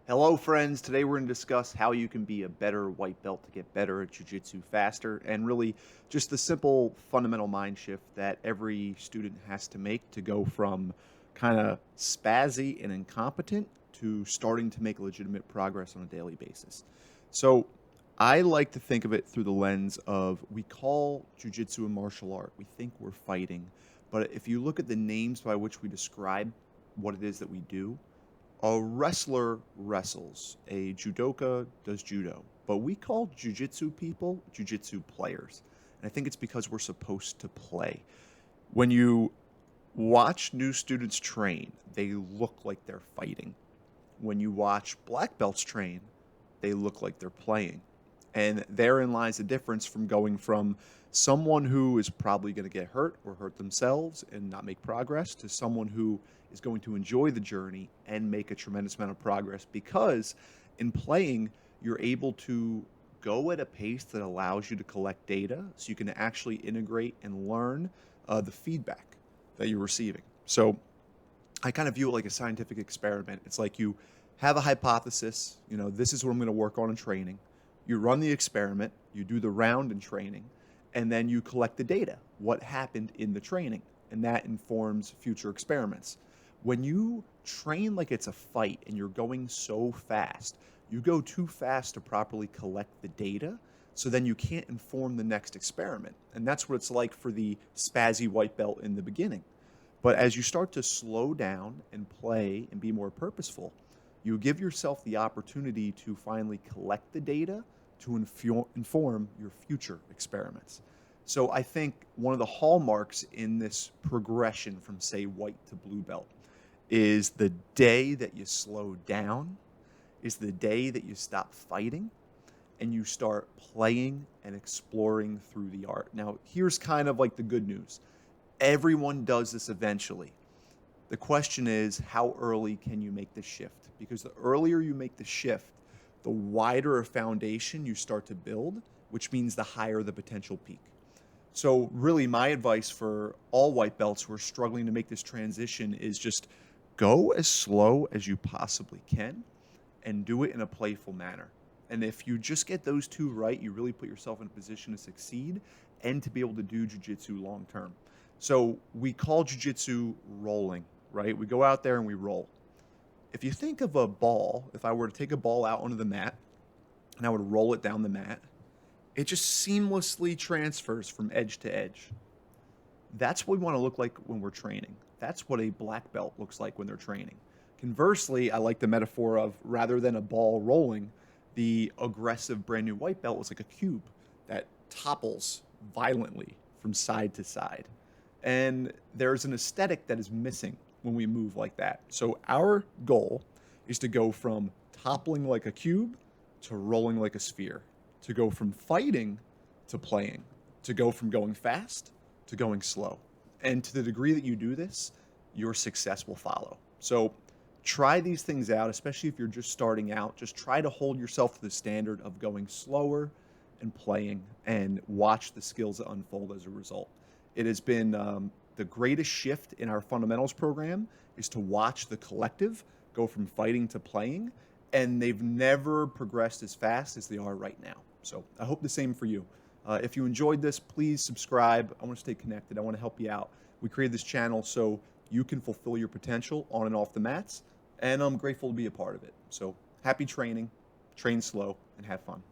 Hello, friends. Today we're going to discuss how you can be a better white belt to get better at jiu-jitsu faster, and really just the simple fundamental mind shift that every student has to make to go from kind of spazzy and incompetent to starting to make legitimate progress on a daily basis. So I like to think of it through the lens of we call jiu-jitsu a martial art. We think we're fighting, but if you look at the names by which we describe what it is that we do, a wrestler wrestles, a judoka does judo, but we call jujitsu people jujitsu players. And I think it's because we're supposed to play. When you watch new students train, they look like they're fighting. When you watch black belts train, they look like they're playing. And therein lies the difference from going from someone who is probably going to get hurt or hurt themselves and not make progress to someone who is going to enjoy the journey and make a tremendous amount of progress because in playing, you're able to go at a pace that allows you to collect data so you can actually integrate and learn the feedback that you're receiving. So I kind of view it like a scientific experiment. It's like you have a hypothesis, this is what I'm going to work on in training. You run the experiment, you do the round in training, and then you collect the data, what happened in the training, and that informs future experiments. When you train like it's a fight and you're going so fast, you go too fast to properly collect the data, so then you can't inform the next experiment. And that's what it's like for the spazzy white belt in the beginning. But as you start to slow down and play and be more purposeful, you give yourself the opportunity to finally collect the data to inform your future experiments. So I think one of the hallmarks in this progression from, say, white to blue belt is the day that you slow down, is the day that you stop fighting and you start playing and exploring through the art. Now, here's kind of like the good news. Everyone does this eventually. The question is, how early can you make the shift? Because the earlier you make the shift, the wider a foundation you start to build, which means the higher the potential peak. So really my advice for all white belts who are struggling to make this transition is just go as slow as you possibly can and do it in a playful manner. And if you just get those two right, you really put yourself in a position to succeed and to be able to do jiu-jitsu long term. So we call jiu-jitsu rolling, right? We go out there and we roll. If you think of a ball, if I were to take a ball out onto the mat and I would roll it down the mat, it just seamlessly transfers from edge to edge. That's what we want to look like when we're training. That's what a black belt looks like when they're training. Conversely, I like the metaphor of rather than a ball rolling, the aggressive brand new white belt was like a cube that topples violently from side to side. And there's an aesthetic that is missing when we move like that. So our goal is to go from toppling like a cube to rolling like a sphere, to go from fighting to playing, to go from going fast to going slow. And to the degree that you do this, your success will follow. So try these things out, especially if you're just starting out. Just try to hold yourself to the standard of going slower and playing and watch the skills that unfold as a result. It has been the greatest shift in our fundamentals program is to watch the collective go from fighting to playing, and they've never progressed as fast as they are right now. So I hope the same for you. If you enjoyed this, please subscribe. I want to stay connected. I want to help you out. We created this channel so you can fulfill your potential on and off the mats, and I'm grateful to be a part of it. So happy training, train slow, and have fun.